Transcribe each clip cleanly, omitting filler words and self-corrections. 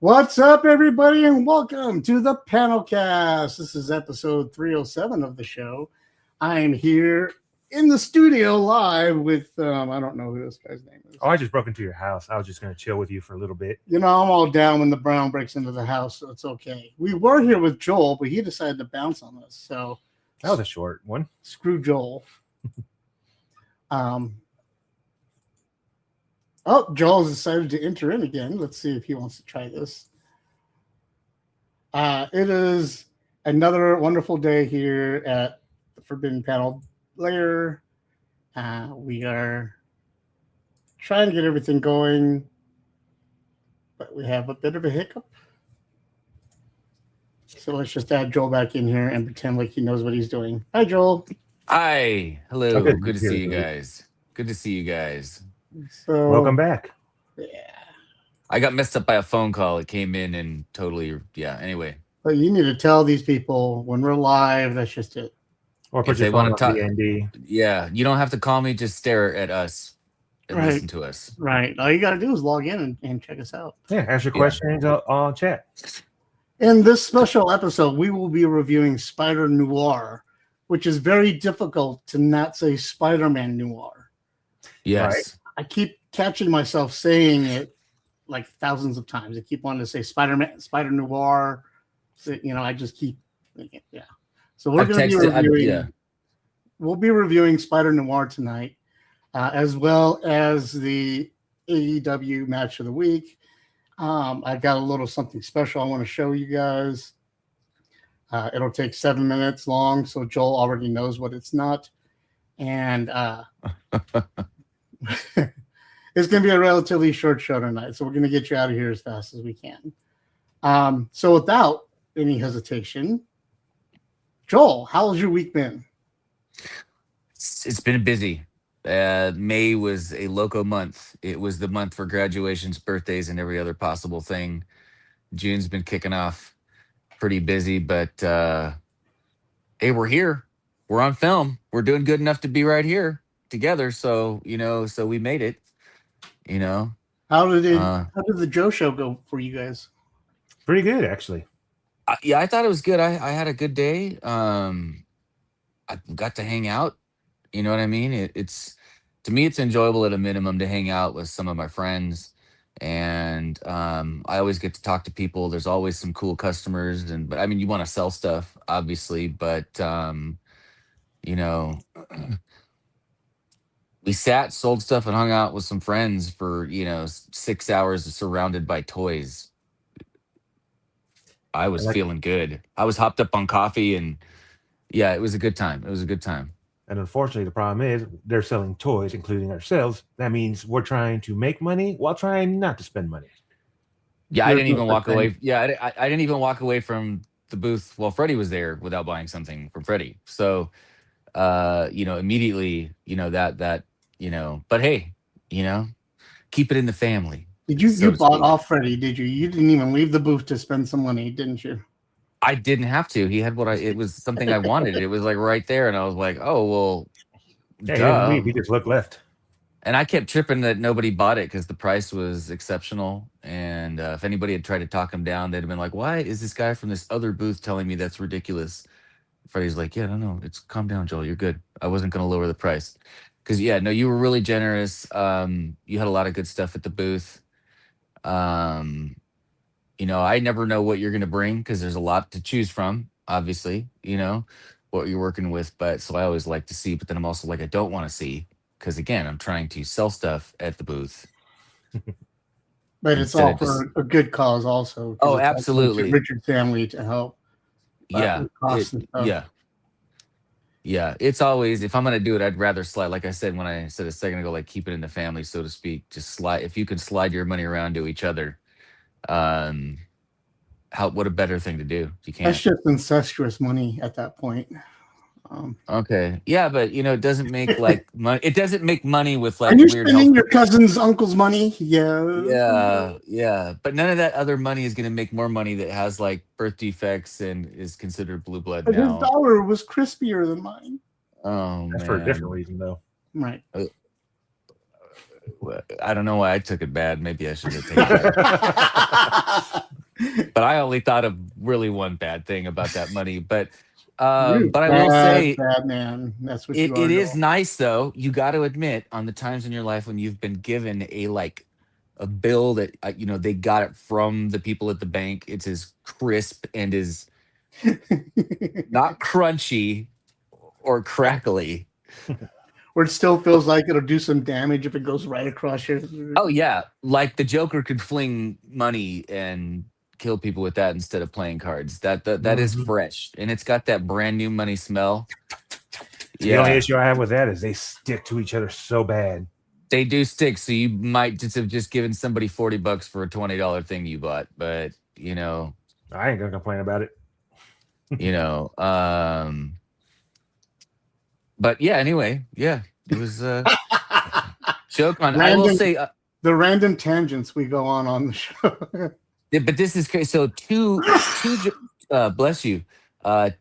What's up, everybody, and welcome to the PanelCast. This is episode 307 of the show. I am here in the studio live with, I don't know who this guy's name is. Oh, I just broke into your house. I was just going to chill with you for a little bit. You know, I'm all down when the Brown breaks into the house, so it's okay. We were here with Joel, but he decided to bounce on us, so. That was a short one. Screw Joel. Oh, Joel's decided to enter in again. Let's see if he wants to try this. It is another wonderful day here at the Forbidden Panel Layer. We are trying to get everything going, but we have a bit of a hiccup. So let's just add Joel back in here and pretend like he knows what he's doing. Hi, Joel. Hi. Hello. Okay, good to see you guys. Good to see you guys. So, welcome back. Yeah. I got messed up by a phone call. It came in and totally, anyway. But you need to tell these people when we're live, that's just it. Or put If your they phone want to on talk, DND. yeah, you don't have to call me. Just stare at us and Right. listen to us. Right. All you got to do is log in and check us out. Yeah, ask your questions on chat. In this special episode, we will be reviewing Spider-Noir, which is very difficult to not say Spider-Man Noir. Yes. Right. I keep catching myself saying it like thousands of times. I keep wanting to say Spider-Man, Spider-Noir. So, you know, I just keep thinking, yeah. So we're going to be reviewing. We'll be reviewing Spider-Noir tonight, as well as the AEW match of the week. I got a little something special I want to show you guys. It'll take 7 minutes long, so Joel already knows what it's not. And it's going to be a relatively short show tonight, so we're going to get you out of here as fast as we can. So without any hesitation, Joel, how's your week been? It's been busy. May was a loco month. It was the month for graduations, birthdays, and every other possible thing. June's been kicking off pretty busy, but hey, we're here. We're on film. We're doing good enough to be right here together. So, so we made it, How did the Joe show go for you guys? Pretty good, actually. Yeah, I thought it was good. I had a good day. I got to hang out. You know what I mean? It's to me, it's enjoyable at a minimum to hang out with some of my friends, and I always get to talk to people. There's always some cool customers, but I mean, you want to sell stuff, obviously, but we sat, sold stuff, and hung out with some friends for 6 hours, surrounded by toys. I was feeling good. I was hopped up on coffee, and yeah, it was a good time. It was a good time. And unfortunately, the problem is they're selling toys, including ourselves. That means we're trying to make money while trying not to spend money. Yeah, I didn't even walk away. Yeah, I didn't even walk away from the booth while Freddie was there without buying something from Freddie. So, immediately, but hey, keep it in the family. Did you bought off Freddie? Did you? You didn't even leave the booth to spend some money, didn't you? I didn't have to. He had it was something I wanted. It was like right there, and I was like, oh well. Yeah, we just looked left. And I kept tripping that nobody bought it because the price was exceptional. And if anybody had tried to talk him down, they'd have been like, why is this guy from this other booth telling me that's ridiculous? Freddie's like, yeah, no, it's calm down, Joel. You're good. I wasn't going to lower the price. Because, you were really generous. You had a lot of good stuff at the booth. I never know what you're going to bring because there's a lot to choose from, obviously, what you're working with. But so I always like to see, but then I'm also like, I don't want to see. Because again, I'm trying to sell stuff at the booth. But it's all for a good cause also. Oh, absolutely. Richard family to help. Yeah. Yeah. It's always, if I'm going to do it, I'd rather slide. Like I said, when I said a second ago, like keep it in the family, so to speak, just slide. If you can slide your money around to each other, what a better thing to do. You can't. That's just incestuous money at that point. Okay. Yeah, but it doesn't make like money. It doesn't make money with like are you weird spending your cousin's uncle's money? Yeah. But none of that other money is going to make more money that has like birth defects and is considered blue blood but now. His dollar was crispier than mine. Oh, That's man. for a different reason, though. Right. I don't know why I took it bad. Maybe I should have taken it bad. But I only thought of really one bad thing about that money. But I will say, bad man. That's what it is nice though. You got to admit, on the times in your life when you've been given a bill that they got it from the people at the bank. It's as crisp and is not crunchy or crackly. Where it still feels like it'll do some damage if it goes right across your. Oh yeah, like the Joker could fling money and kill people with that instead of playing cards. That is fresh, and it's got that brand new money smell. The only issue I have with that is they stick to each other so bad. They do stick, so you might just have given somebody $40 for a $20 thing you bought, but I ain't gonna complain about it. But yeah, anyway, yeah, it was a joke on. I will say the random tangents we go on the show. But this is crazy. So bless you.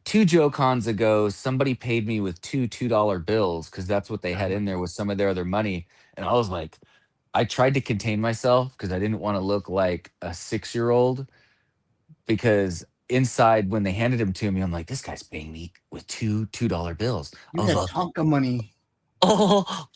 2 Joe Cons ago, somebody paid me with two $2 bills because that's what they had in there with some of their other money. And I was like, I tried to contain myself because I didn't want to look like a 6-year-old, because inside when they handed him to me, I'm like, this guy's paying me with two $2 bills. You had Tonka money. Oh,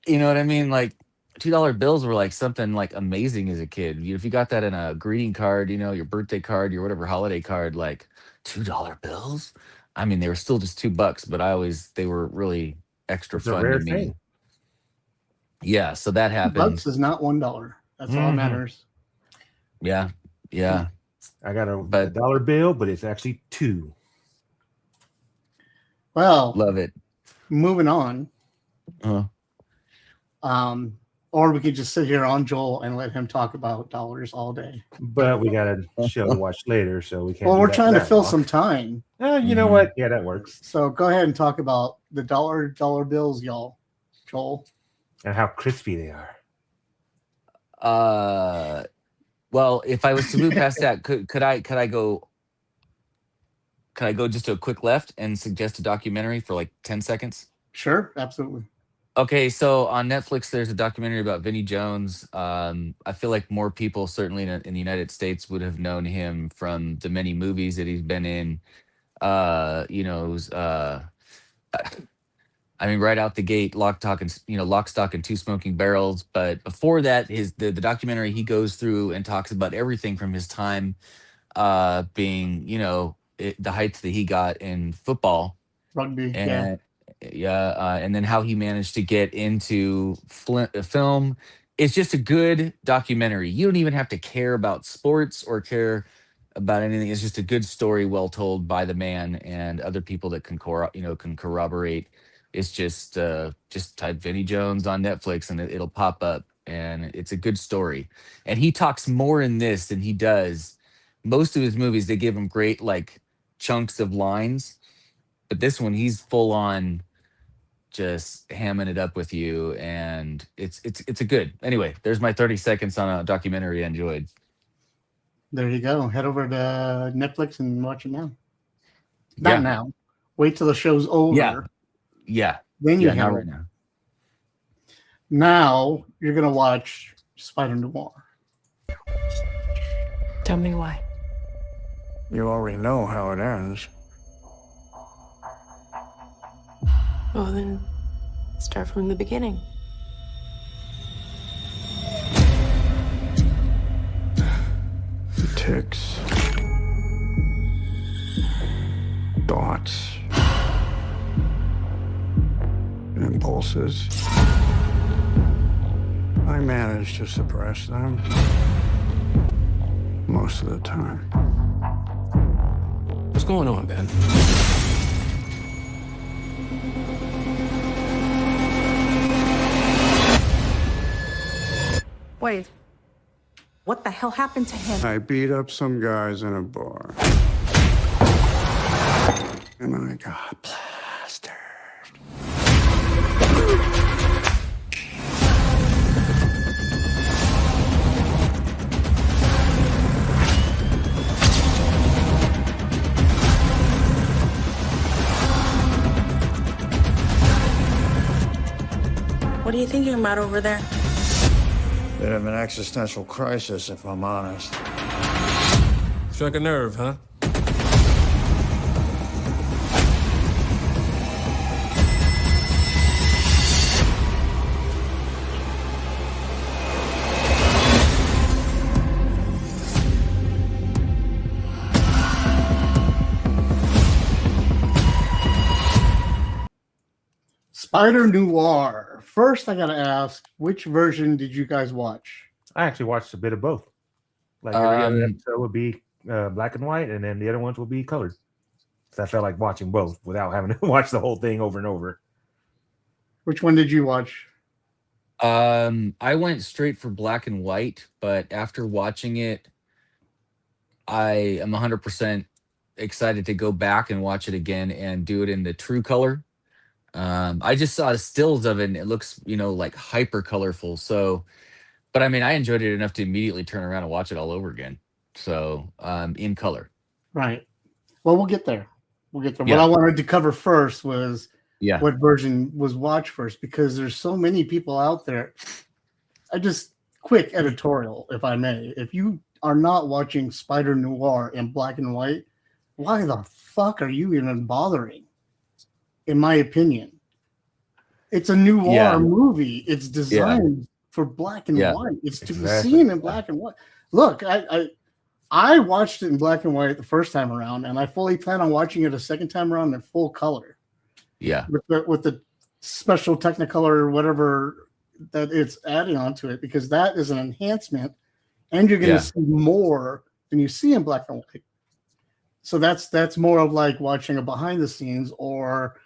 you know what I mean? Like $2 bills were like something like amazing as a kid. If you got that in a greeting card, your birthday card, your whatever holiday card, like $2 bills. I mean, they were still just $2, but they were really extra fun to me. Thing. Yeah, so that happened. $2 is not $1. That's all that matters. Yeah. I got a dollar bill, but it's actually 2. Well, love it. Moving on. Or we could just sit here on Joel and let him talk about dollars all day. But we got a show to watch later, so we can't. Well, we're trying to fill some time. You know what? Yeah, that works. So go ahead and talk about the dollar bills, y'all, Joel, and how crispy they are. Well, if I was to move past that, could I go just to a quick left and suggest a documentary for like 10 seconds? Sure, absolutely. Okay, so on Netflix, there's a documentary about Vinnie Jones. I feel like more people, certainly in the United States, would have known him from the many movies that he's been in. I mean, right out the gate, Lock, Stock, and Two Smoking Barrels. But before that, the documentary, he goes through and talks about everything from his time being, the heights that he got in football, rugby, and then how he managed to get into film. It's just a good documentary. You don't even have to care about sports or care about anything. It's just a good story, well told by the man and other people that can corroborate. It's just type Vinnie Jones on Netflix and it'll pop up, and it's a good story. And he talks more in this than he does most of his movies. They give him great like chunks of lines, but this one he's full on just hamming it up with you, and it's a good. Anyway, there's my 30 seconds on a documentary I enjoyed. There you go. Head over to Netflix and watch it now. Not now. Wait till the show's over. Yeah. Then you not right now. Now you're gonna watch Spider-Noir. Tell me why. You already know how it ends. Well, then start from the beginning. Ticks. Thoughts. Impulses. I manage to suppress them most of the time. What's going on, Ben? Wait, what the hell happened to him? I beat up some guys in a bar. And I got plastered. What are you thinking about over there? Bit of an existential crisis, if I'm honest. Struck a nerve, huh? Spider-Noir. First, I gotta ask, which version did you guys watch? I actually watched a bit of both. Like every other episode would be black and white, and then the other ones will be colored. So I felt like watching both without having to watch the whole thing over and over. Which one did you watch? I went straight for black and white, but after watching it, I am 100% excited to go back and watch it again and do it in the true color. I just saw the stills of it and it looks, like hyper colorful. So, but I mean, I enjoyed it enough to immediately turn around and watch it all over again. So, in color. Right. Well, we'll get there. Yeah. What I wanted to cover first was what version was watched first, because there's so many people out there. Quick editorial, if I may. If you are not watching Spider-Noir in black and white, why the fuck are you even bothering? In my opinion, it's a noir movie. It's designed for black and white. It's to be seen in black and white. Look, I watched it in black and white the first time around, and I fully plan on watching it a second time around in full color. Yeah, with the special Technicolor or whatever that it's adding onto it, because that is an enhancement, and you're going to see more than you see in black and white. So that's more of like watching a behind the scenes or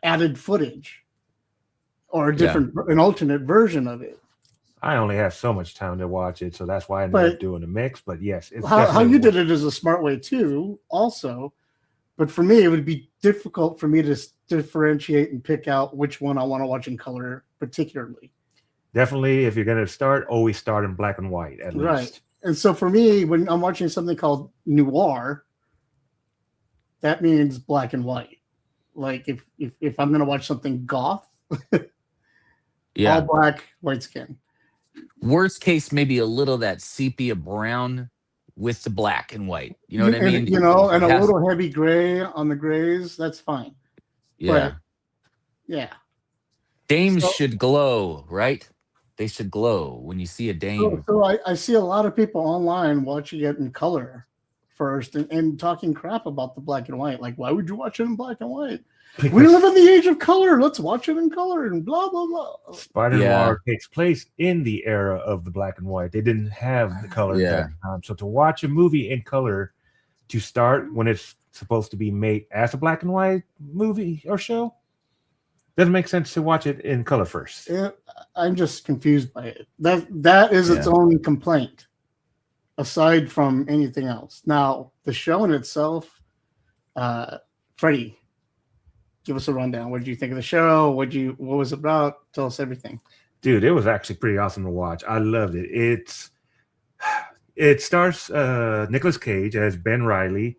added footage or an alternate version of it. I only have so much time to watch it, so that's why I ended up doing a mix. But yes, it's how you did it is a smart way too, also. But for me, it would be difficult for me to differentiate and pick out which one I want to watch in color, particularly. Definitely, if you're going to start, always start in black and white at least. Right. And so for me, when I'm watching something called noir, that means black and white. Like if I'm going to watch something goth, all black, white skin. Worst case, maybe a little of that sepia brown with the black and white. You know what I mean? And a little heavy gray on the grays. That's fine. Yeah. But, yeah. Dames should glow, right? They should glow when you see a dame. So I see a lot of people online watching it in color first and talking crap about the black and white. Like, why would you watch it in black and white? Because we live in the age of color. Let's watch it in color and blah, blah, blah. Spider-Noir takes place in the era of the black and white. They didn't have the color at that time. So to watch a movie in color to start when it's supposed to be made as a black and white movie or show, doesn't make sense to watch it in color first. I'm just confused by it. That is its own complaint, aside from anything else. Now, the show in itself, Freddie, give us a rundown. What did you think of the show? What was it about? Tell us everything. Dude, it was actually pretty awesome to watch. I loved it. It stars Nicolas Cage as Ben Reilly,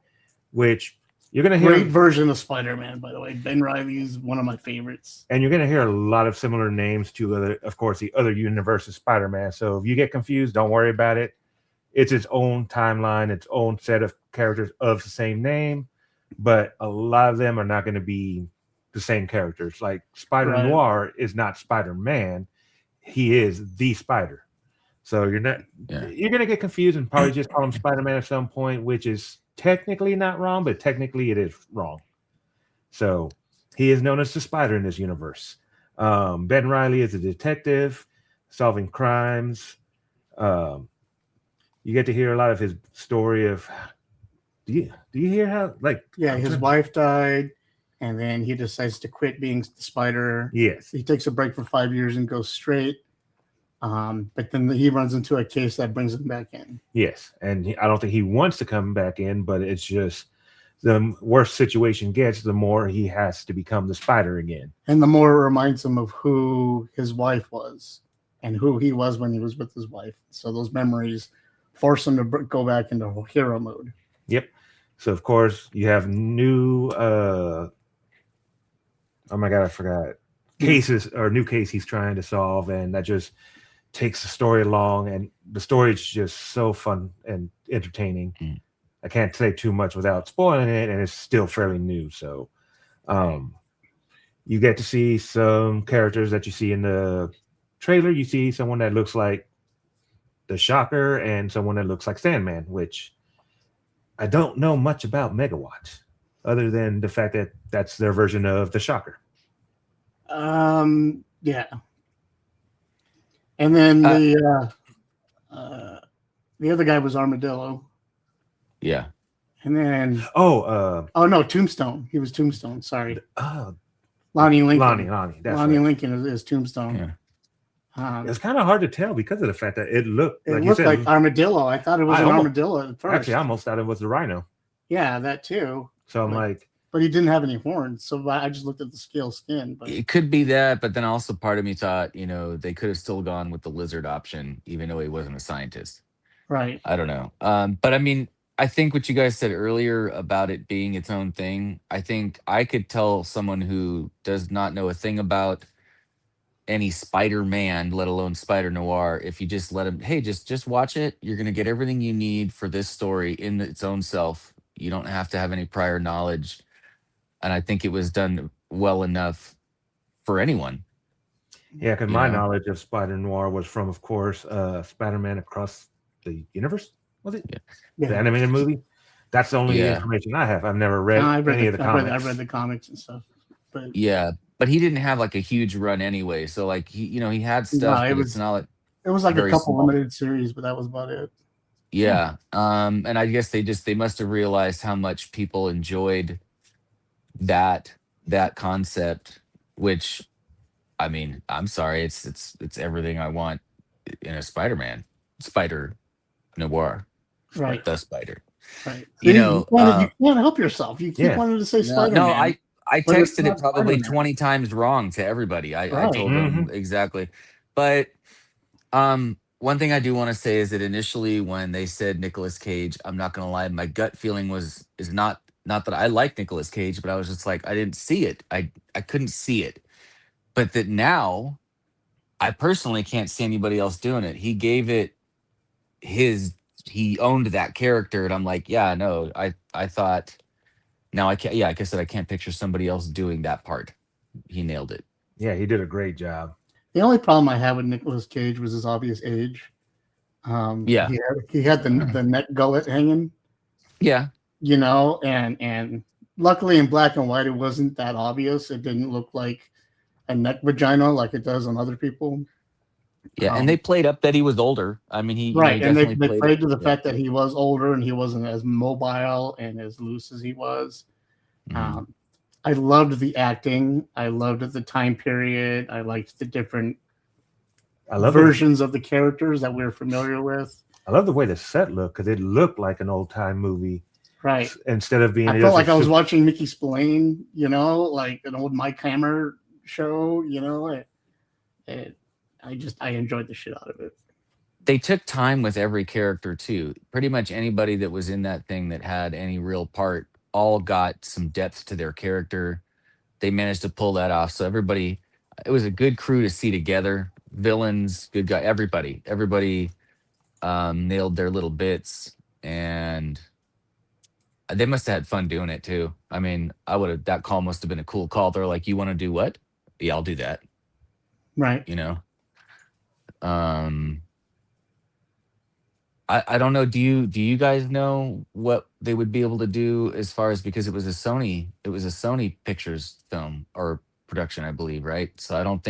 which you're going to hear. Great version of Spider-Man, by the way. Ben Reilly is one of my favorites. And you're going to hear a lot of similar names to, of course, the other universe of Spider-Man. So if you get confused, don't worry about it. It's its own timeline, its own set of characters of the same name, but a lot of them are not going to be the same characters. Like Spider-Noir is not Spider-Man. He is the Spider. So you're going to get confused and probably just call him Spider-Man at some point, which is technically not wrong, but technically it is wrong. So he is known as the Spider in this universe. Ben Reilly is a detective solving crimes. You get to hear a lot of his story of. Do you hear how his wife died, and then he decides to quit being the Spider. Yes, he takes a break for 5 years and goes straight. But then he runs into a case that brings him back in. Yes, and I don't think he wants to come back in, but it's just the worse situation gets, the more he has to become the Spider again, and the more it reminds him of who his wife was and who he was when he was with his wife. So those memories force him to go back into hero mode. Yep. So of course you have new. Oh my God, I forgot. Cases or new case he's trying to solve, and that just takes the story along, and the story is just so fun and entertaining. I can't say too much without spoiling it, and it's still fairly new. So you get to see some characters that you see in the trailer. You see someone that looks like the Shocker and someone that looks like Sandman, which I don't know much about Megawatt, other than the fact that that's their version of the Shocker. Yeah. And then the other guy was Armadillo. Yeah. And then oh no, Tombstone. He was Tombstone. Sorry. Lonnie Lincoln. Lonnie. That's Lonnie right. Lincoln is Tombstone. Yeah. It's kind of hard to tell because of the fact that it looked like you said, like Armadillo. I thought it was Armadillo at first. Actually, I almost thought it was the Rhino. Yeah, that too. So I'm like, but he didn't have any horns, so I just looked at the scale skin. But it could be that, but then also part of me thought, they could have still gone with the lizard option, even though he wasn't a scientist. Right. I don't know. But I mean, I think what you guys said earlier about it being its own thing, I think I could tell someone who does not know a thing about any Spider-Man, let alone Spider-Noir, if you just let him, hey, just watch it. You're going to get everything you need for this story in its own self. You don't have to have any prior knowledge. And I think it was done well enough for anyone. Yeah, because my knowledge of Spider-Noir was from, of course, Spider-Man Across the Universe. Was it? Yeah. The animated movie? That's the only information I have. I've never read any of the comics. I've read the comics and stuff. But yeah, but he didn't have like a huge run anyway. So like he had stuff, but it's not like it was like a couple small. limited series, but that was about it. Yeah. And I guess they must have realized how much people enjoyed that concept, which I mean, I'm sorry, it's everything I want in a Spider-Man. Spider-Noir. Right. Like the Spider. Right. You can't help yourself. You keep wanting to say Spider-Man. No, I texted it probably Spider-Man. 20 times wrong to everybody. I told them exactly. But one thing I do want to say is that initially when they said Nicolas Cage, I'm not going to lie, my gut feeling is not that I like Nicolas Cage, but I was just like, I didn't see it. I couldn't see it. But that now I personally can't see anybody else doing it. He gave it he owned that character, and I'm like, yeah, no, I thought now I can't, like I said, I can't picture somebody else doing that part. He nailed it. Yeah, he did a great job. The only problem I had with Nicolas Cage was his obvious age. He had the neck gullet hanging. Yeah. And luckily in black and white, it wasn't that obvious. It didn't look like a neck vagina like it does on other people. Yeah, and they played up that he was older. I mean, he and they played to the fact that he was older and he wasn't as mobile and as loose as he was. Mm-hmm. I loved the acting. I loved the time period. I liked the different versions of the characters that we're familiar with. I love the way the set looked because it looked like an old time movie. Right. Instead of being, I felt like I was watching Mickey Spillane, like an old Mike Hammer show. I enjoyed the shit out of it. They took time with every character too. Pretty much anybody that was in that thing that had any real part all got some depth to their character. They managed to pull that off. So everybody, it was a good crew to see together. Villains, good guy, everybody nailed their little bits, and they must have had fun doing it too. I mean, that call must have been a cool call. They're like, you want to do what? Yeah, I'll do that. Right. I don't know. Do you guys know what they would be able to do as far as, because it was a Sony Pictures film or production, I believe, right? So I don't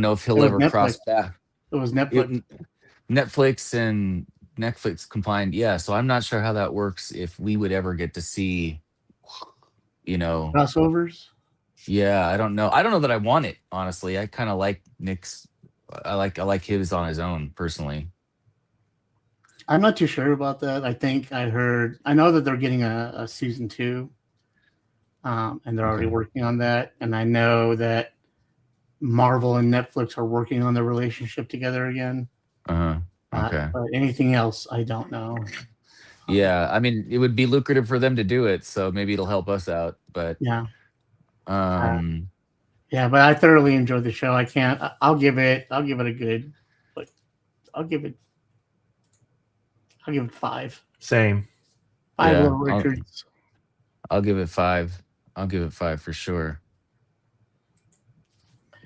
know if he'll ever cross back. It was Netflix. Netflix combined. Yeah. So I'm not sure how that works, if we would ever get to see, crossovers. Yeah. I don't know that I want it, honestly. I kind of like Nick's. I like his on his own personally. I'm not too sure about that. I know that they're getting a season 2, and they're already working on that. And I know that Marvel and Netflix are working on their relationship together again. Okay. But anything else, I don't know. Yeah, I mean, it would be lucrative for them to do it, so maybe it'll help us out. But yeah, but I thoroughly enjoyed the show. I'll give it a good I'll give it 5. Same. 5 Yeah, Little Richards. I'll give it 5. I'll give it 5 for sure.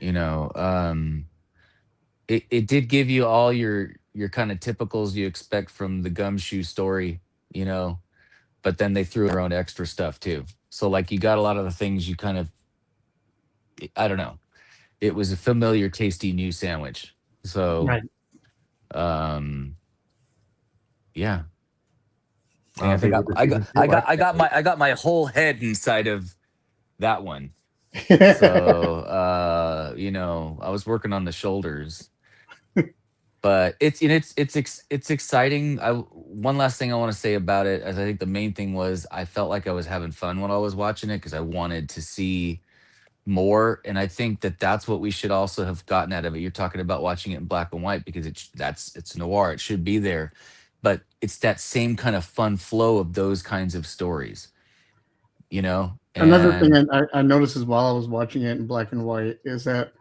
You know, it did give you all your kind of typicals you expect from the Gumshoe story, you know, but then they threw their own extra stuff too. So like you got a lot of the things you kind of, I don't know. It was a familiar, tasty new sandwich. So, Right. Yeah. And I think I got my whole head inside of that one. So, you know, I was working on the shoulders. But it's exciting. One last thing I want to say about it, as I think the main thing was I felt like I was having fun when I was watching it because I wanted to see more, and I think that's what we should also have gotten out of it. You're talking about watching it in black and white because it's noir. It should be there, but it's that same kind of fun flow of those kinds of stories, you know. Another thing I noticed as while I was watching it in black and white is that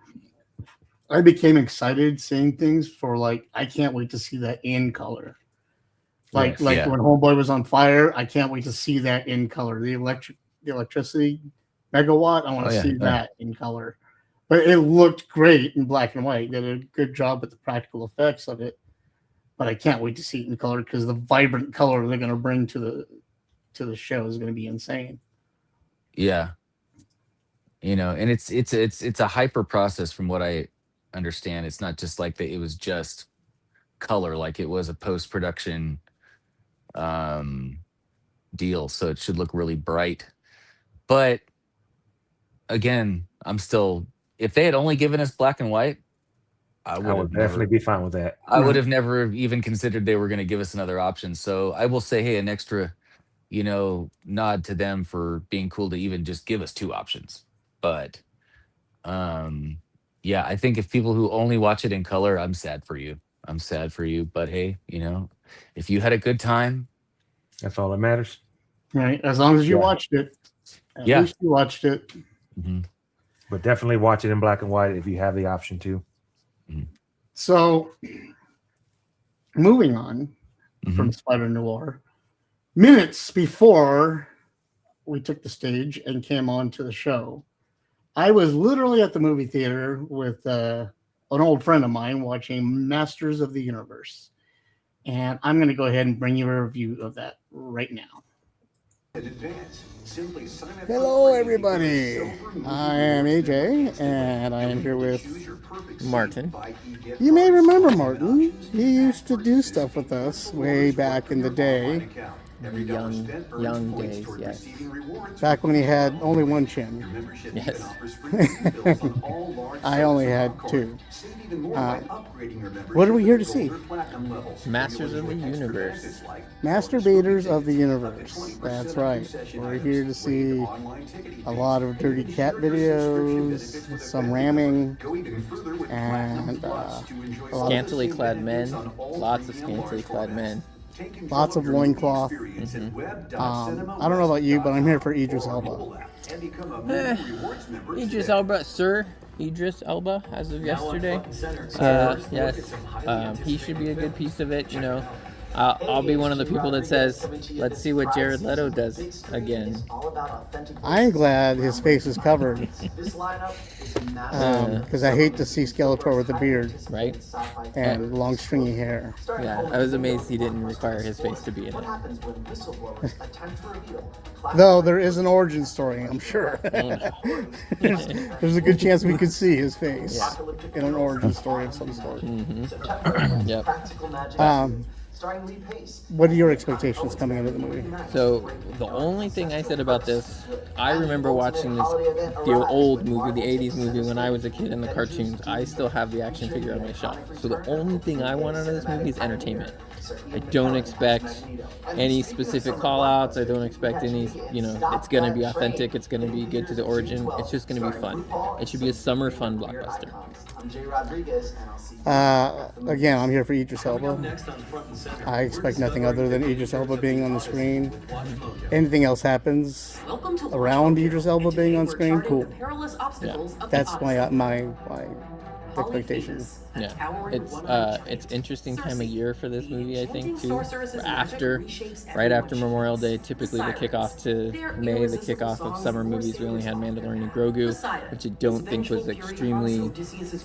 I became excited seeing things for like I can't wait to see that in color. Like when Homeboy was on fire, I can't wait to see that in color. The electricity megawatt, I want to see that in color. But it looked great in black and white. Did a good job with the practical effects of it. But I can't wait to see it in color because the vibrant color they're going to bring to the show is going to be insane. Yeah, you know, and it's a hyper process from what I understand. It's not just like that. It was just color, like it was a post-production deal, so it should look really bright. But again, I'm still, if they had only given us black and white, I would definitely be fine with that. I would have never even considered they were going to give us another option. So I will say, hey, an extra, you know, nod to them for being cool to even just give us 2 options. But yeah, I think if people who only watch it in color, I'm sad for you. But hey, you know, if you had a good time, that's all that matters. Right. As long as you watched it. At least you watched it. Mm-hmm. But definitely watch it in black and white if you have the option to. Mm-hmm. So moving on from Spider-Noir, minutes before we took the stage and came on to the show, I was literally at the movie theater with an old friend of mine watching Masters of the Universe. And I'm going to go ahead and bring you a review of that right now. Hello, everybody. I am AJ, and I am here with Martin. You may remember Martin. He used to do stuff with us way back in the day. Young days, yes. Back when he had only one chin. Yes. I only had 2. What are we here to see? Masters of the Universe. Masturbators of the Universe. That's right. We're here to see a lot of dirty cat videos, some ramming, and scantily clad men. Lots of scantily clad men. Lots of loincloth. I don't know about you, but I'm here for Idris Elba. Idris Elba, sir. Idris Elba, as of yesterday. Yes. He should be a good piece of it, you know. I'll be one of the people that says, let's see what Jared Leto does again. I'm glad his face is covered. Because I hate to see Skeletor with a beard. Right. And long stringy hair. Yeah, I was amazed he didn't require his face to be in it. Though there is an origin story, I'm sure. There's a good chance we could see his face in an origin story of some sort. Mm-hmm. Yep. What are your expectations coming into the movie? So the only thing I said about this, I remember watching the old movie, the 80s movie when I was a kid in the cartoons. I still have the action figure on my shelf. So the only thing I want out of this movie is entertainment. I don't expect any specific call-outs. I don't expect any, you know, it's going to be authentic. It's going to be good to the origin. It's just going to be fun. It should be a summer fun blockbuster. Again, I'm here for Idris Elba. I expect nothing other than Idris Elba being on the screen. Anything else happens around Idris Elba being on screen, cool. Yeah. That's my expectation. Yeah, it's interesting time of year for this movie, I think, too. Right after Memorial Day, typically the kickoff to May, the kickoff of summer movies, we only had Mandalorian and Grogu, which I don't think was extremely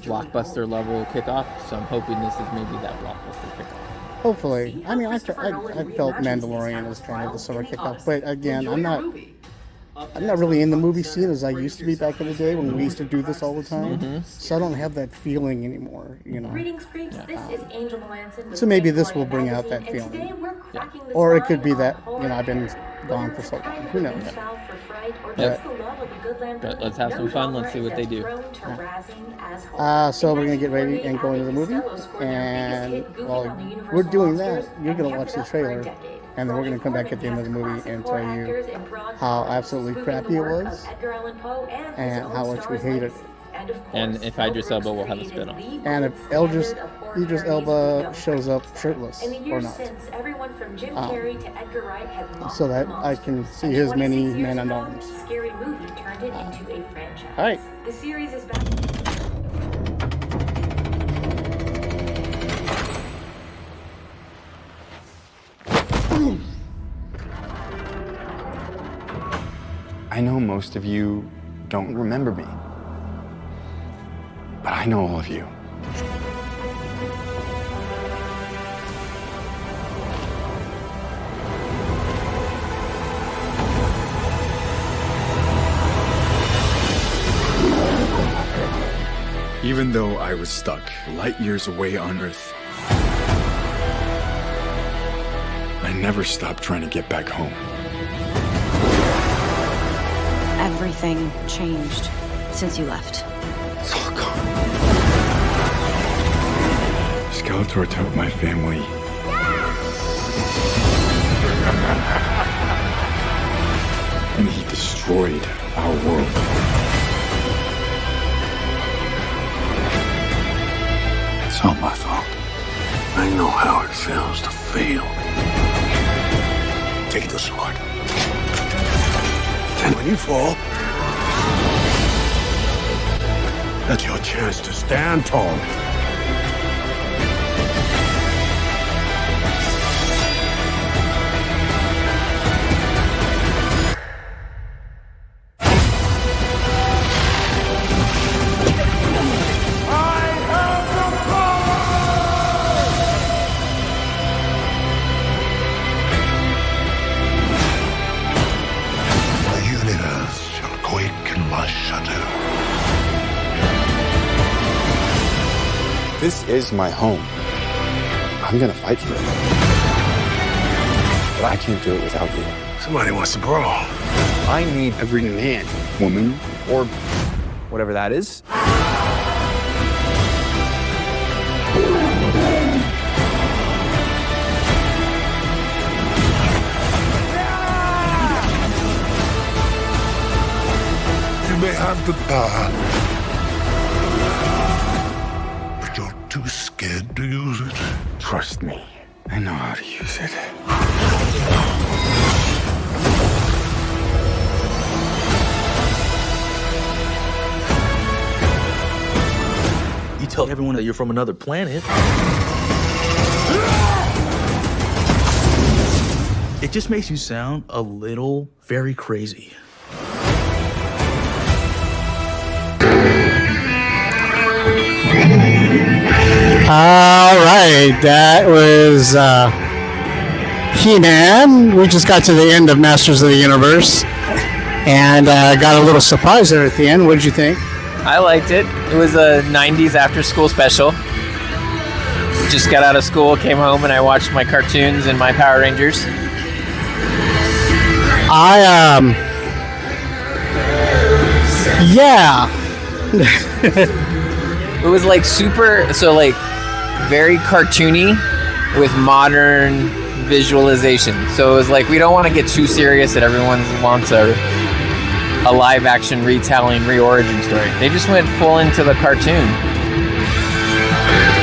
blockbuster level kickoff. So I'm hoping this is maybe that blockbuster kickoff. Hopefully. I mean, I felt Mandalorian as kind of the summer kickoff, but again, I'm not really in the movie scene as I used to be back in the day when we used to do this all the time. So I don't have that feeling anymore, you know. Greetings, creeps. This is Angel Melanson. So maybe this will bring out that feeling. Or it could be that, you know, I've been gone for so long. Who knows? But let's have some fun. Let's see what they do. So we're going to get ready and go into the movie. And while we're doing that, you're going to watch the trailer. And then we're going to come back at the end of the movie and tell you how absolutely crappy it was and how much we hated it. And if Idris Elba will have a spin-off. And if Idris Elba shows up shirtless or not. So that I can see his many man-at-arms. All right. The series is back. I know most of you don't remember me, but I know all of you. Even though I was stuck light years away on Earth, I never stopped trying to get back home. Everything changed since you left. It's all gone. Skeletor took my family. And he destroyed our world. It's all my fault. I know how it feels to fail. Take the sword. And when you fall, that's your chance to stand tall. This is my home. I'm gonna fight for it. But I can't do it without you. Somebody wants to brawl. I need every man, woman, or whatever that is. You may have the power, but you're too scared to use it. Trust me, I know how to use it. You tell everyone that you're from another planet. It just makes you sound a little very crazy. All right, that was He-Man. We just got to the end of Masters of the Universe and got a little surprise there at the end. What did you think? I liked it. It was a 90s after-school special. Just got out of school, came home, and I watched my cartoons and my Power Rangers. Yeah. It was like very cartoony with modern visualization. So it was like, we don't want to get too serious that everyone wants a live action retelling, re-origin story. They just went full into the cartoon.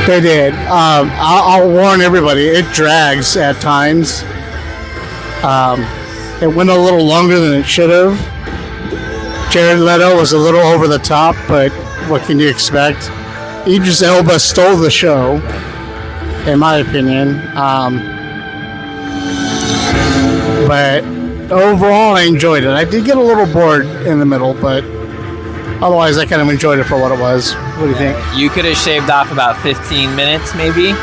They did. I'll warn everybody, it drags at times. It went a little longer than it should have. Jared Leto was a little over the top, but what can you expect? Idris Elba stole the show, in my opinion. But overall, I enjoyed it. I did get a little bored in the middle, but otherwise, I kind of enjoyed it for what it was. What do you think? You could have shaved off about 15 minutes, maybe,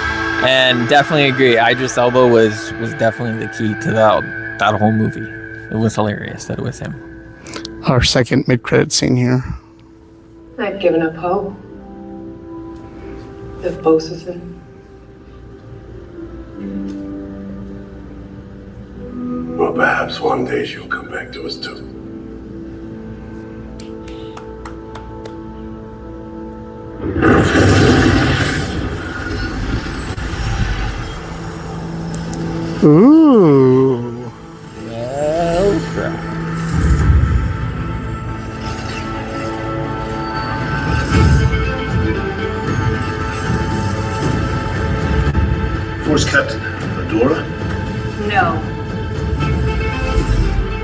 and definitely agree. Idris Elba was definitely the key to that whole movie. It was hilarious that it was him. Our second mid-credit scene here. I've given up hope. Of both of them. Well, perhaps one day she'll come back to us too. Ooh. Well, crap. Force Captain Adora? No.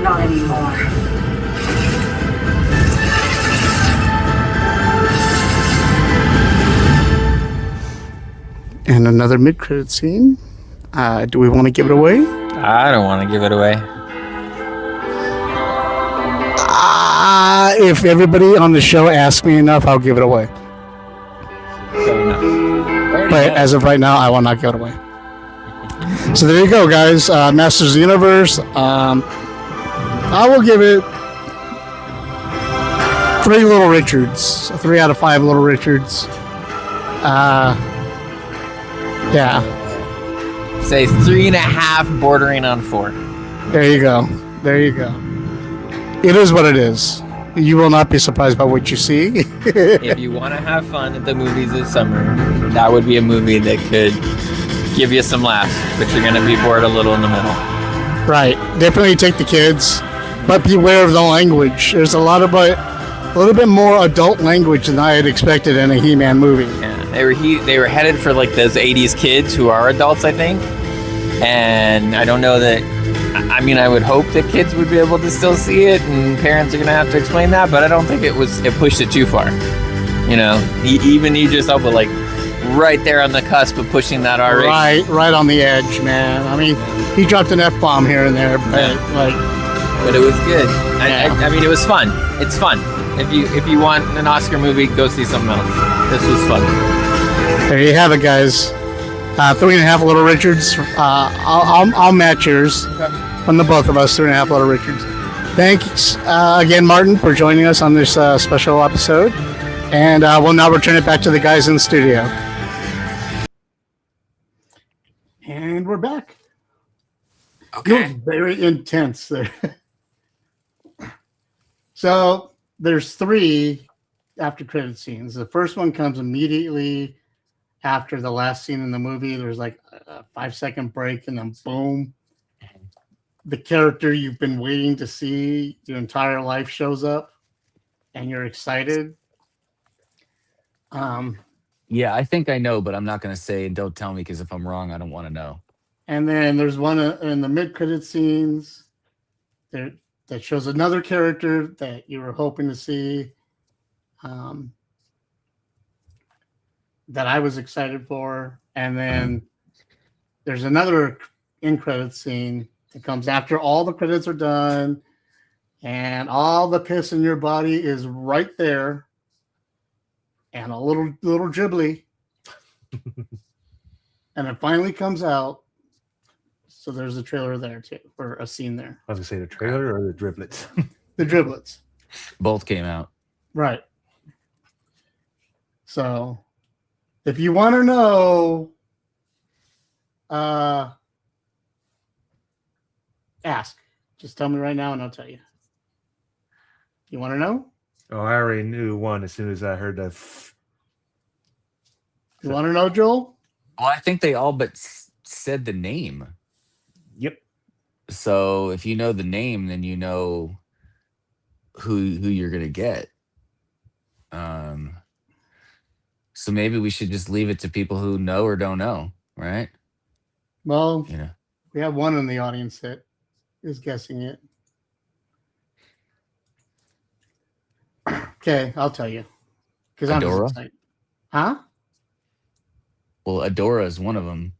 Not anymore. And another mid-credit scene. Do we want to give it away? I don't want to give it away. If everybody on the show asks me enough, I'll give it away. But as of right now, I will not give it away. So there you go, guys. Masters of the Universe. I will give it 3 Little Richards. 3 out of 5 Little Richards. Yeah. Say 3.5, bordering on 4. There you go. There you go. It is what it is. You will not be surprised by what you see. If you want to have fun at the movies this summer, that would be a movie that could give you some laughs, but you're going to be bored a little in the middle. Right. Definitely take the kids, but beware of the language. There's a little bit more adult language than I had expected in a He-Man movie. Yeah, they were headed for like those 80s kids who are adults, I think. And I don't know that. I mean, I would hope that kids would be able to still see it, and parents are gonna have to explain that. But I don't think it pushed it too far. You know, even Idris Elba, like right there on the cusp of pushing that R rating. Right on the edge, man. I mean, he dropped an F-bomb here and there, but but it was good. I mean, it was fun. It's fun. If you want an Oscar movie, go see something else. This was fun. There you have it, guys. 3.5 Little Richards. I'll match yours from the both of us. 3.5 Little Richards. Thanks again, Martin, for joining us on this special episode. And we'll now return it back to the guys in the studio. And we're back. Okay. It was very intense there. So there's 3 after credit scenes. The first one comes immediately after the last scene in the movie. There's like a 5-second break, and then boom, the character you've been waiting to see your entire life shows up, and you're excited. Yeah, I think I know, but I'm not going to say, and don't tell me, because if I'm wrong, I don't want to know. And then there's one in the mid-credit scenes that shows another character that you were hoping to see, that I was excited for. And then there's another in-credit scene that comes after all the credits are done and all the piss in your body is right there, and a little dribbly. And it finally comes out. So there's a trailer there too, or a scene there. I was gonna say the trailer or the driblets. The driblets. Both came out. Right. So if you want to know, ask. Just tell me right now and I'll tell you. You want to know? Oh, I already knew one as soon as I heard that. You want to know, Joel? Well, I think they all but said the name. Yep. So if you know the name, then you know who you're gonna get. So maybe we should just leave it to people who know or don't know, right? Well, you know, we have one in the audience that is guessing it. Okay, I'll tell you. Because I'm Adora? excited. Huh? Well, Adora is one of them.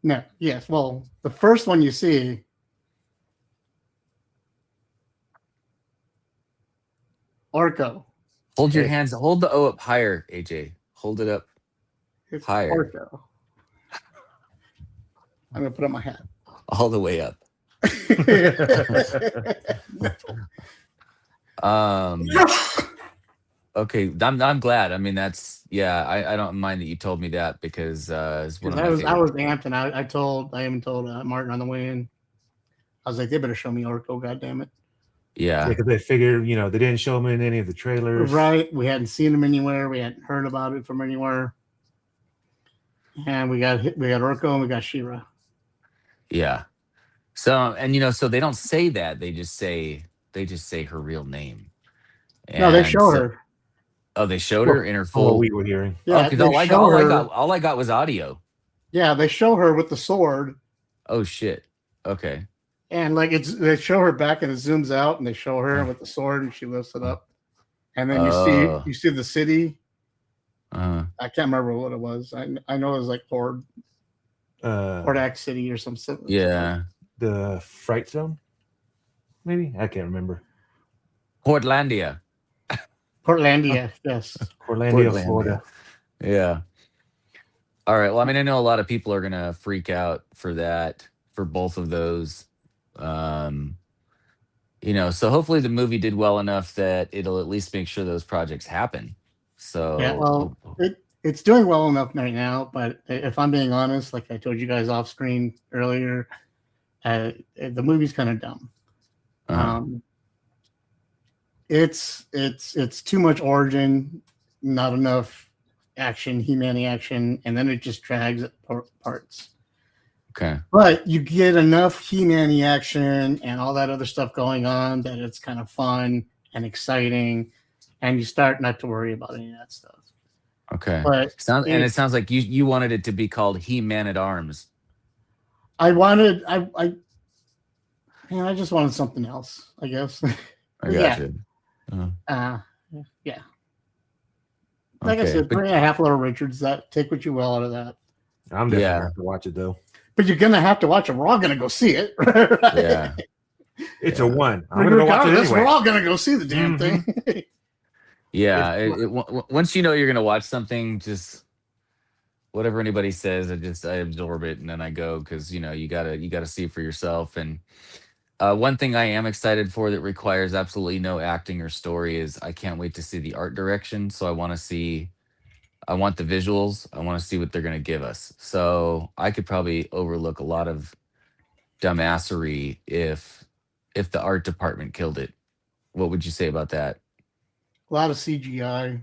No, yes. Well, the first one you see. Orko. Hold your hands. Hold the O up higher, AJ. Hold it up It's higher. Orko. I'm gonna put on my hat. All the way up. Okay, I'm glad. I mean, that's I don't mind that you told me that because it's one of my I was amped, and I even told Martin on the way in. I was like, they better show me Orko, goddammit. Yeah, because they figured, they didn't show him in any of the trailers. Right, we hadn't seen him anywhere. We hadn't heard about it from anywhere. And we got Orko and we got She-Ra. Yeah. So so they don't say that. They just say her real name. No, they show her. Oh, they showed her in her full. What we were hearing. Yeah, because all I got was audio. Yeah, they show her with the sword. Oh shit. Okay. And like they show her back and it zooms out and they show her with the sword and she lifts it up. And then you see the city. I can't remember what it was. I know it was like Hordak City or something. Yeah. The Fright Zone? Maybe? I can't remember. Portlandia, yes. Portlandia, Florida. Yeah. All right. Well, I mean, I know a lot of people are going to freak out for that, for both of those. So hopefully the movie did well enough that it'll at least make sure those projects happen. So yeah, well, it's doing well enough right now, but if I'm being honest, like I told you guys off screen earlier, the movie's kind of dumb. It's too much origin, not enough action, He-Man action, and then it just drags at parts. Okay. But you get enough He-Man action and all that other stuff going on that it's kind of fun and exciting, and you start not to worry about any of that stuff. Okay. But it sounds like you wanted it to be called He-Man at Arms. I just wanted something else, I guess. I got you. Yeah. Like I said, bring a half Little Richards. Take what you will out of that. I'm definitely gonna have to watch it though. But you're gonna have to watch it. We're all gonna go see it. Right? Yeah. It's a one. I'm gonna go watch it anyway. We're all gonna go see the damn thing. Yeah. Once you know you're gonna watch something, just whatever anybody says, I absorb it and then I go because you gotta see for yourself. And one thing I am excited for that requires absolutely no acting or story is I can't wait to see the art direction. So I want the visuals. I want to see what they're going to give us. So I could probably overlook a lot of dumbassery if the art department killed it. What would you say about that? A lot of CGI.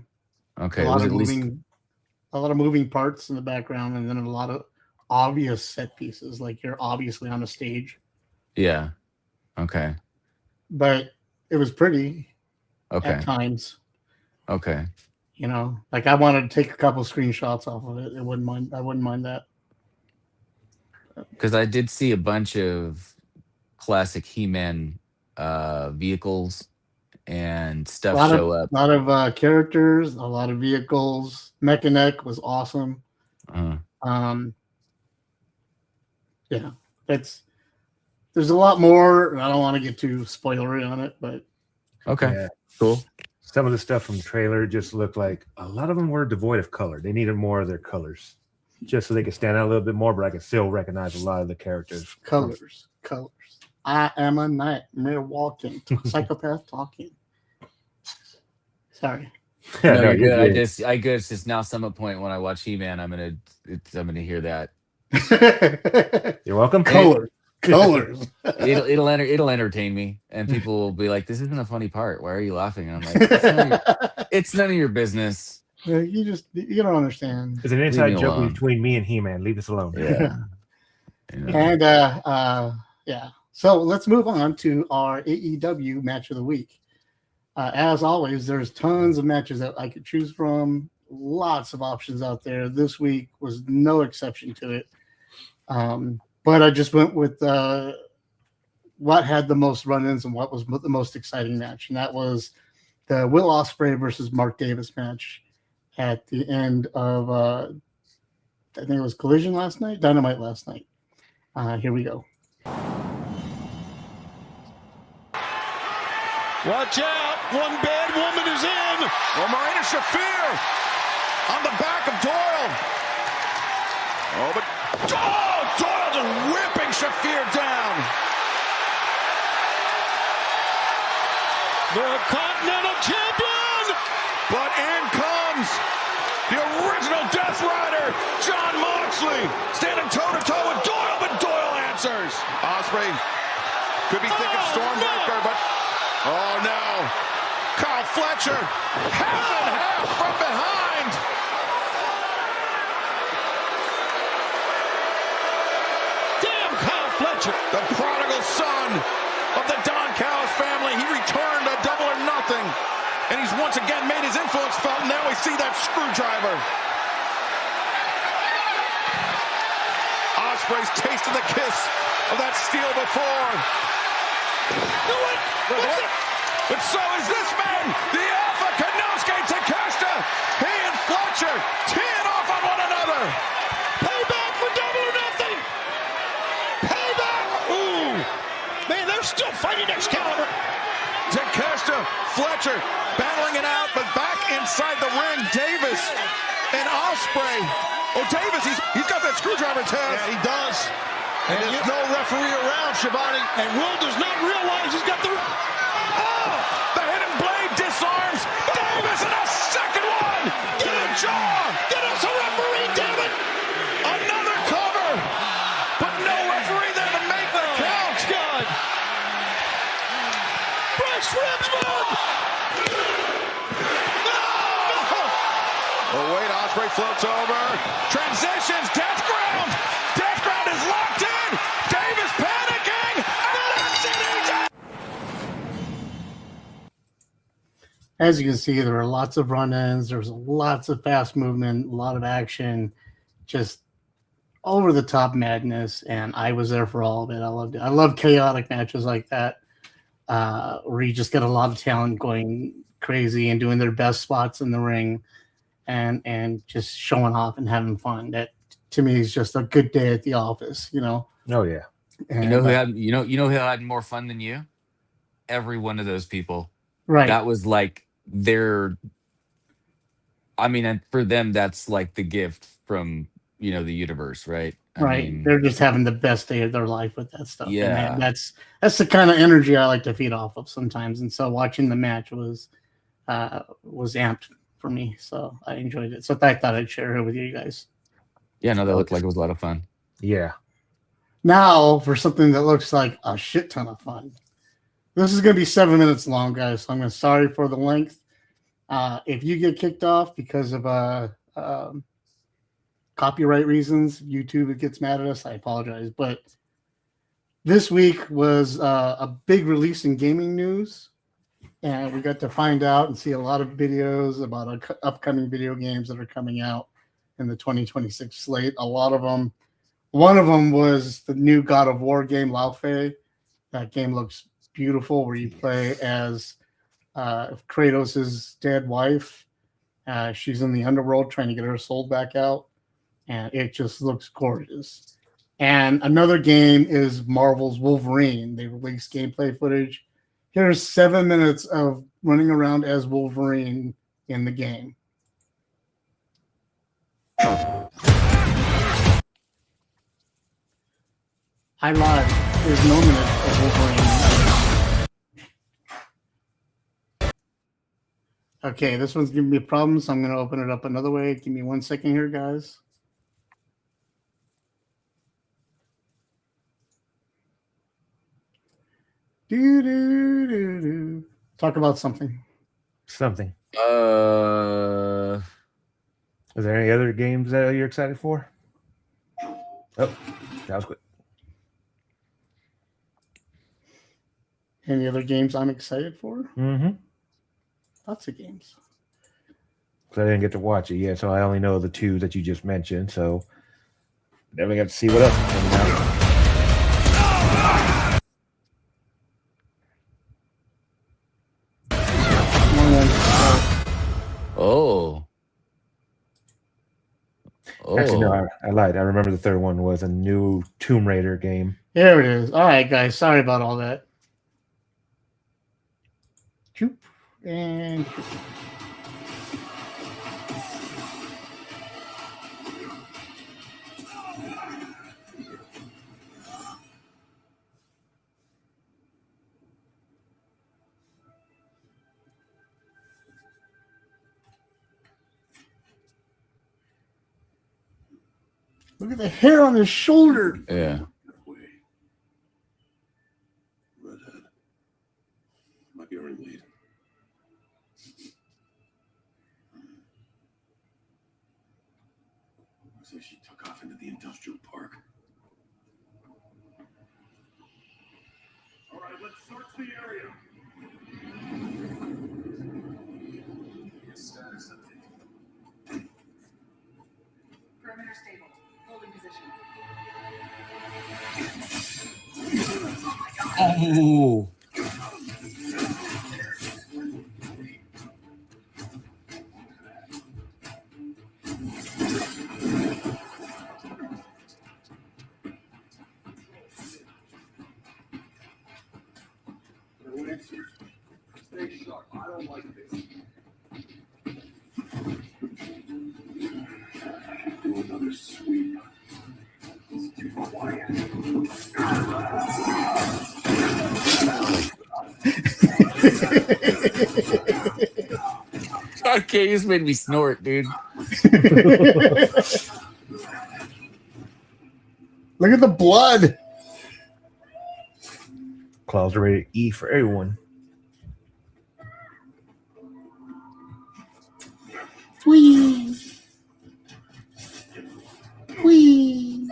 Okay. A lot of moving parts in the background, and then a lot of obvious set pieces, like you're obviously on a stage. Yeah. Okay. But it was pretty. Okay. At times. Okay. Like I wanted to take a couple screenshots off of it. I wouldn't mind that. Because I did see a bunch of classic He-Man vehicles and stuff show up. A lot of characters, a lot of vehicles. Mechanic was awesome. Yeah, there's a lot more. I don't want to get too spoilery on it, but okay, yeah. Cool. Some of the stuff from the trailer just looked like a lot of them were devoid of color. They needed more of their colors just so they could stand out a little bit more, but I could still recognize a lot of the characters. Colors. I am a nightmare walking, psychopath talking. Sorry. No, you're good. I guess it's now some point when I watch He-Man, I'm gonna hear that. You're welcome. Colors. It'll entertain me, and people will be like, "This isn't a funny part. Why are you laughing?" And I'm like, "It's none of your business." You don't understand. It's an inside joke between me and He-Man. Leave us alone. Yeah. And yeah. So let's move on to our AEW match of the week. As always, there's tons of matches that I could choose from. Lots of options out there. This week was no exception to it. But I just went with what had the most run-ins and what was the most exciting match, and that was the Will Ospreay versus Mark Davis match at the end of I think it was Collision last night, Dynamite last night. Here we go. Watch out! One bad woman is in. Well, Marina Shafir on the back of Doyle. Oh, but Doyle just whipping Shafir down. The Continental Champion! But in comes the original Death Rider, Jon Moxley, standing toe-to-toe with Doyle, but Doyle answers. Ospreay could be thinking Stormbreaker, but oh no. Kyle Fletcher, half and half from behind. Damn Kyle Fletcher. The prodigal son of the Don Callis family. He returned a Double or Nothing. And he's once again made his influence felt. Now we see that screwdriver. Ospreay's tasted the kiss of that steel before. But so is this man, the Alpha Kanosuke Takeshita. He and Fletcher teeing off on one another. Payback for Double or Nothing. Payback. Ooh. Man, they're still fighting Excalibur. Takeshita, Fletcher battling it out, but back inside the ring, Davis and Ospreay. Oh, Davis, he's got that screwdriver test. Yeah, he does. And there's no referee around, Shivani. And Will does not realize he's got the... Oh! The hidden blade disarms Davis in a second one! To the jaw! Get us a referee, damn it! Another cover! But no referee there to make the count! God! Bryce Remsburg! Oh, wait, Ospreay floats over. Transitions, Death Ground! Death Ground is locked in! Davis panicking! As you can see, there are lots of run-ins. There's lots of fast movement, a lot of action, just over-the-top madness, and I was there for all of it. I loved it. I love chaotic matches like that, where you just get a lot of talent going crazy and doing their best spots in the ring, and just showing off and having fun. That to me is just a good day at the office, you know. Oh yeah. And, you know who had more fun than you? Every one of those people. Right. That was like their. I mean, and for them, that's like the gift from the universe, right? I mean, they're just having the best day of their life with that stuff. Yeah, and that's the kind of energy I like to feed off of sometimes. And so watching the match was amped for me, so I enjoyed it. So I thought I'd share it with you guys. Yeah, no, that looked like it was a lot of fun. Yeah. Now for something that looks like a shit ton of fun. This is going to be 7 minutes long, guys. So I'm sorry for the length. If you get kicked off because of copyright reasons, YouTube gets mad at us, I apologize. But this week was a big release in gaming news. And we got to find out and see a lot of videos about upcoming video games that are coming out in the 2026 slate. A lot of them. One of them was the new God of War game, Lao Fei. That game looks beautiful, where you play as Kratos' dead wife. She's in the underworld trying to get her soul back out. And it just looks gorgeous. And another game is Marvel's Wolverine. They released gameplay footage. Here's 7 minutes of running around as Wolverine in the game. I lied. There's no minute of Wolverine. Okay, this one's giving me a problem, so I'm going to open it up another way. Give me 1 second here, guys. Talk about something. Something. Is there any other games that you're excited for? Oh, that was quick. Any other games I'm excited for? Mm-hmm. Lots of games. So I didn't get to watch it yet, so I only know the two that you just mentioned. So then we got to see what else is coming out. Oh. Actually, no, I lied. I remember the third one was a new Tomb Raider game. There it is. All right, guys. Sorry about all that. Choop and look at the hair on his shoulder. Yeah. Redhead. Might be our lead. Looks like she took off into the industrial park. All right, let's search the area. Status update. Perimeter stable. Holding position. Oh. Stay sharp. I don't like this. Do another sweep. It's too quiet. Okay, you just made me snort, dude. Look at the blood. Claws are rated E for everyone. Whee! Whee!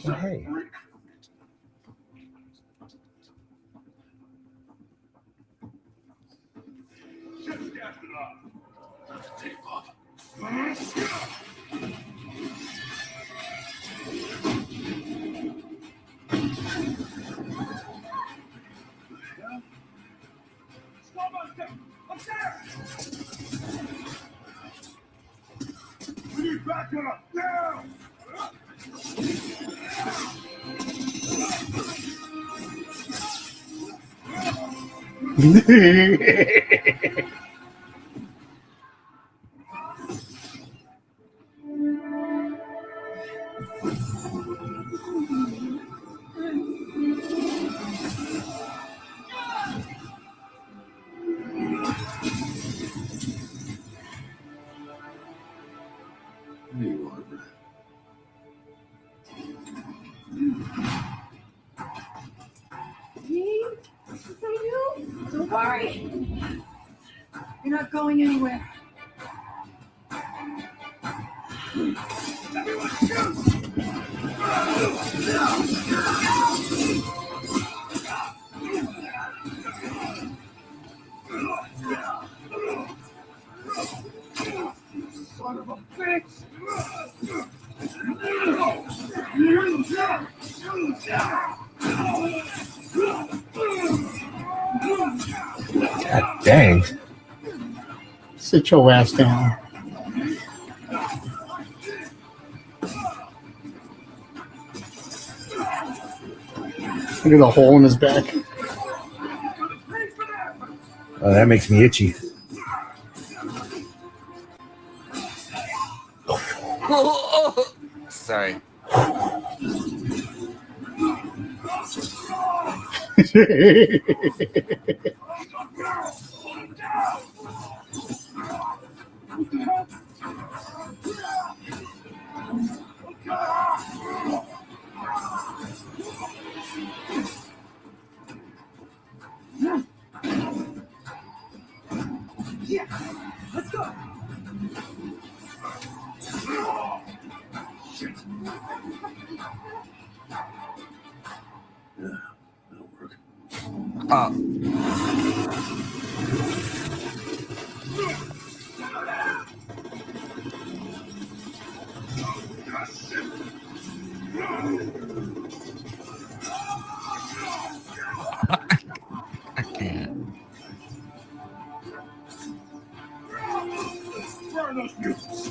Oh, hey. Tape up. We need backup now. There you are, Brad. Me? Is that you? Don't worry. You're not going anywhere. Everyone shoot! Son of a bitch! God dang. Sit your ass down. Look at the hole in his back. Oh, that makes me itchy. Sorry. Yeah, let's go. Yeah, that'll work. I can't. Burn those mutants!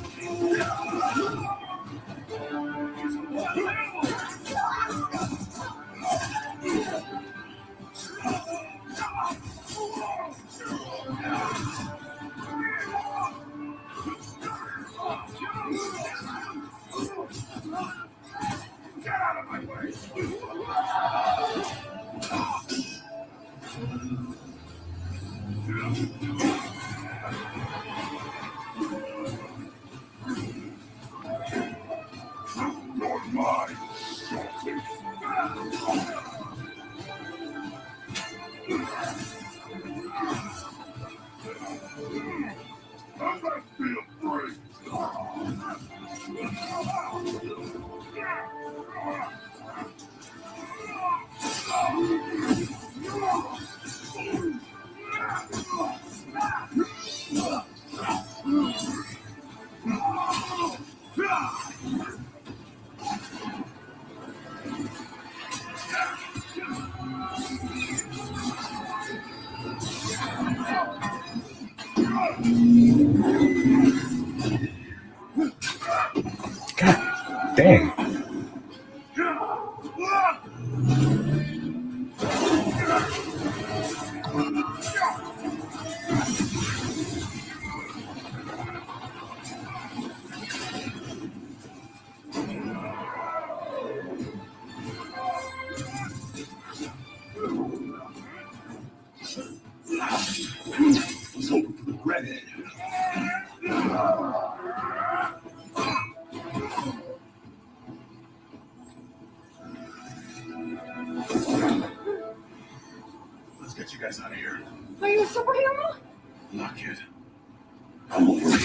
God dang. Redhead. Let's get you guys out of here. Are you a superhero? Not yet. I'm Wolverine.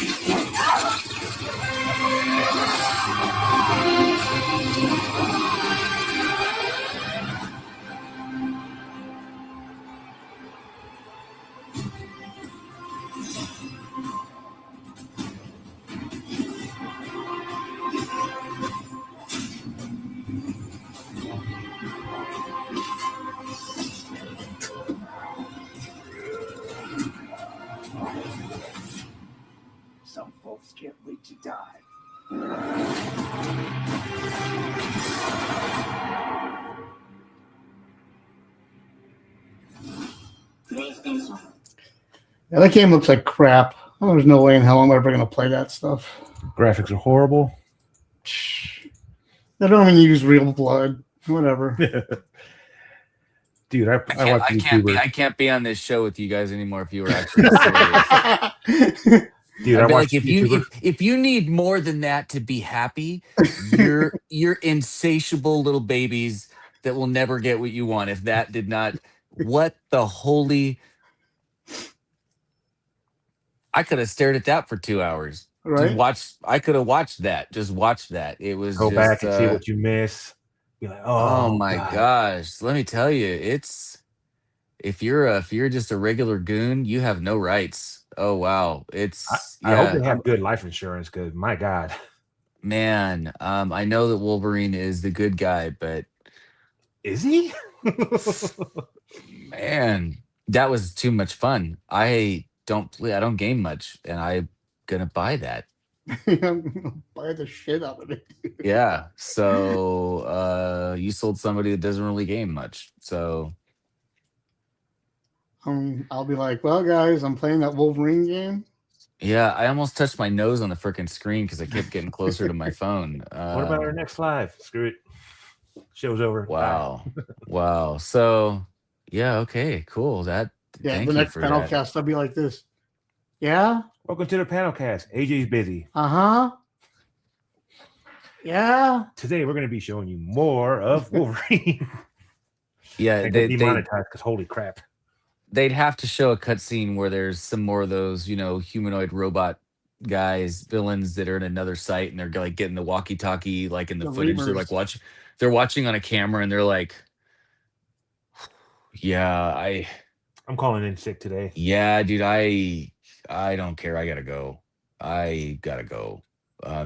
Some folks can't wait to die. Yeah, that game looks like crap. Oh, there's no way in hell I'm ever going to play that stuff. Graphics are horrible. They don't even use real blood. Whatever. Dude, I watch YouTubers. I can't be on this show with you guys anymore if you were actually serious. Dude, I watch if you need more than that to be happy, you're insatiable little babies that will never get what you want. If that did not, what the holy... I could have stared at that for 2 hours. Right? I could have watched that. Just watch that. It was Go just, back and see what you miss. Be like, oh my gosh. Let me tell you, it's if you're just a regular goon, you have no rights. Oh wow. I hope they have good life insurance because my God. Man, I know that Wolverine is the good guy, but is he? Man, that was too much fun. I don't game much, and I'm gonna buy that. Buy the shit out of it. Yeah. So you sold somebody that doesn't really game much. So I'll be like, well, guys, I'm playing that Wolverine game. yeah, I almost touched my nose on the freaking screen because I kept getting closer to my phone. What about our next live? Screw it. Show's over. Wow. Wow. So yeah, okay, cool. Yeah, thank the you next for panel that. cast, I'll be like this. Yeah? Welcome to the PanelCast. AJ's busy. Uh-huh. Yeah. Today we're going to be showing you more of Wolverine. Yeah, they demonetized because holy crap. They'd have to show a cutscene where there's some more of those, humanoid robot guys, villains that are in another site, and they're like getting the walkie-talkie, like in the footage. They're like they're watching on a camera, and they're like, "Yeah, I'm calling in sick today." Yeah, dude, I don't care. I gotta go.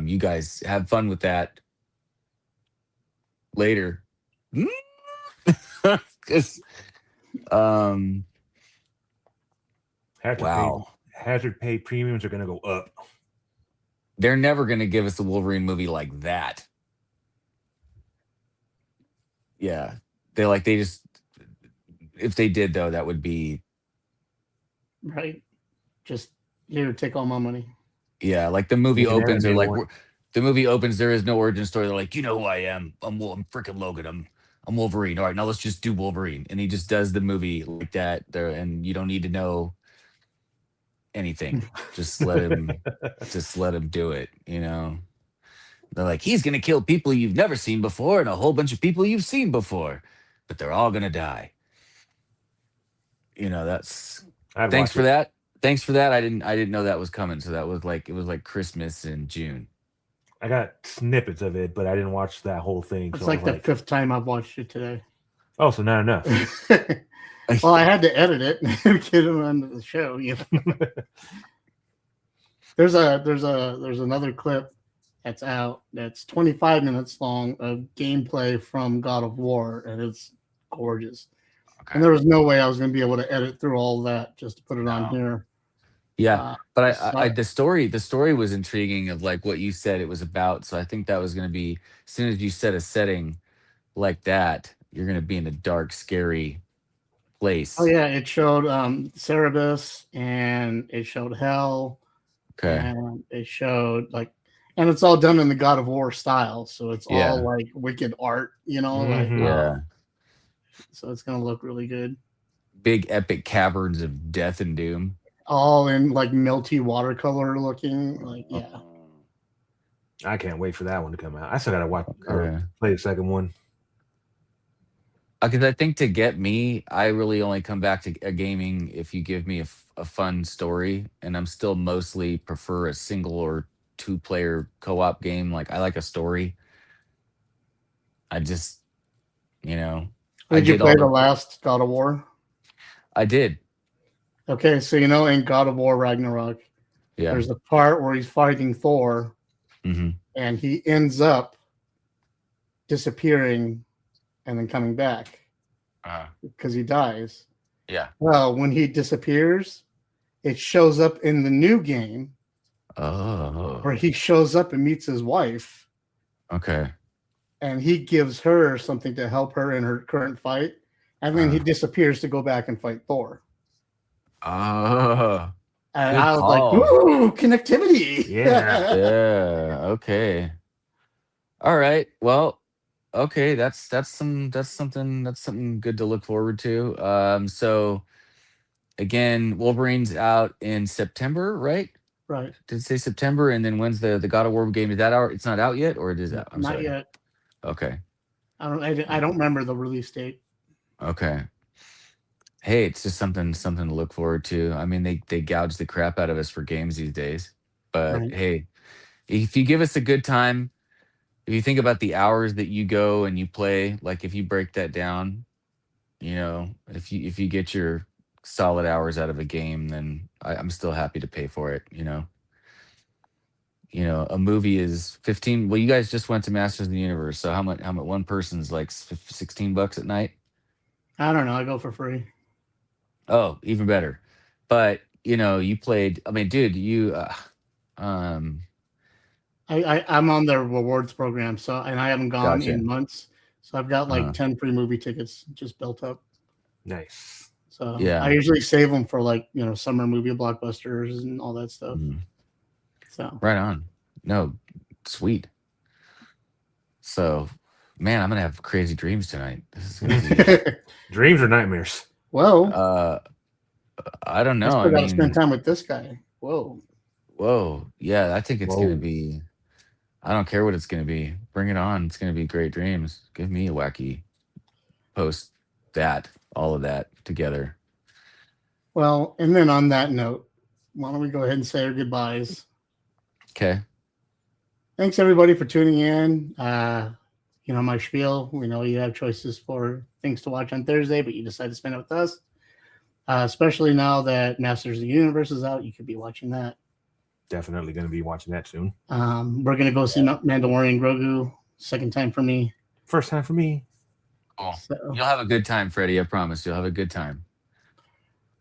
You guys have fun with that later. Hazard pay premiums are going to go up. They're never going to give us a Wolverine movie like that. Yeah. If they did though, that would be right. Just here, take all my money. Yeah, like the movie opens, they're like, the movie opens, there is no origin story. They're like, you know who I am? I'm freaking Logan. I'm Wolverine. All right, now let's just do Wolverine. And he just does the movie like that there, and you don't need to know anything. Just let him do it, They're like, he's gonna kill people you've never seen before and a whole bunch of people you've seen before, but they're all gonna die. That's thanks for that. Thanks for that. I didn't know that was coming. So that was it was like Christmas in June. I got snippets of it, but I didn't watch that whole thing. It's like the fifth time I've watched it today. Oh, so not enough. Well, I had to edit it and get it on the show. There's another clip that's out. That's 25 minutes long of gameplay from God of War, and it's gorgeous. Okay. And there was no way I was going to be able to edit through all that just to put it on here. Yeah, but I the story was intriguing of like what you said it was about. So I think that was going to be, as soon as you set a setting like that, you're going to be in a dark, scary place. Oh yeah, it showed Cerebus, and it showed Hell. Okay. And it showed and it's all done in the God of War style, so it's all like wicked art, so it's gonna look really good. Big epic caverns of death and doom. All in like melty watercolor looking, I can't wait for that one to come out. I still gotta watch play the second one. Because I think to get me, I really only come back to a gaming if you give me a fun story, and I'm still mostly prefer a single or 2-player co-op game. Like I like a story. I just, Did you play the last God of War? I did. Okay, so in God of War Ragnarok, there's a part where he's fighting Thor, and he ends up disappearing and then coming back because he dies. Yeah. Well, when he disappears, it shows up in the new game. Oh. Where he shows up and meets his wife. Okay. And he gives her something to help her in her current fight. And then he disappears to go back and fight Thor. Oh. And I was like, ooh, connectivity. Yeah. Yeah. Okay. All right. Well, okay. That's something good to look forward to. So again, Wolverine's out in September, right? Right. Did it say September? And then when's the God of War game? Is that out? It's not out yet, or it is out? I'm not sorry. Yet. Okay. I don't remember the release date. Okay. Hey, it's just something to look forward to. I mean, they gouge the crap out of us for games these days. But hey, if you give us a good time, if you think about the hours that you go and you play, like if you break that down, if you get your solid hours out of a game, then I'm still happy to pay for it. A movie is 15. Well, you guys just went to Masters of the Universe, so how much one person's like $16 at night? I don't know. I go for free. Oh, even better. But you played. I mean, dude, I'm on their rewards program, and I haven't gone in months, so I've got like 10 free movie tickets just built up. Nice. So I usually save them for summer movie blockbusters and all that stuff. So right on. No, sweet. So, man, I'm gonna have crazy dreams tonight. This is gonna be dreams or nightmares. Whoa. I don't know. I still gotta spend time with this guy. Whoa. Yeah, I think it's gonna be. I don't care what it's gonna be. Bring it on. It's gonna be great dreams. Give me a wacky post all of that together. Well, and then on that note, why don't we go ahead and say our goodbyes? Okay. Thanks everybody for tuning in. My spiel. We know you have choices for things to watch on Thursday, but you decide to spend it with us. Especially now that Masters of the Universe is out, you could be watching that. Definitely going to be watching that soon. We're going to go see Mandalorian Grogu. Second time for me. First time for me. Oh, so, you'll have a good time, Freddie. I promise. You'll have a good time.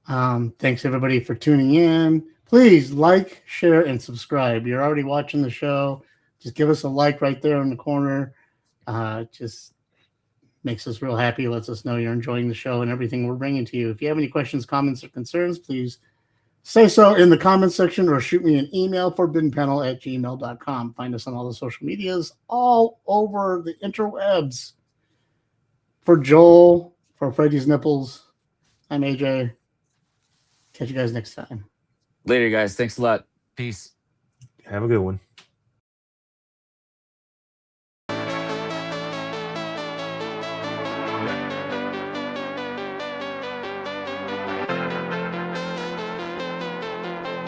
Thanks everybody for tuning in. Please like, share, and subscribe. You're already watching the show. Just give us a like right there in the corner. Just makes us real happy. Lets us know you're enjoying the show and everything we're bringing to you. If you have any questions, comments, or concerns, please say so in the comments section or shoot me an email, forbiddenpanel@gmail.com. Find us on all the social medias all over the interwebs. For Joel, for Freddy's Nipples, I'm AJ. Catch you guys next time. Later, guys. Thanks a lot. Peace. Have a good one.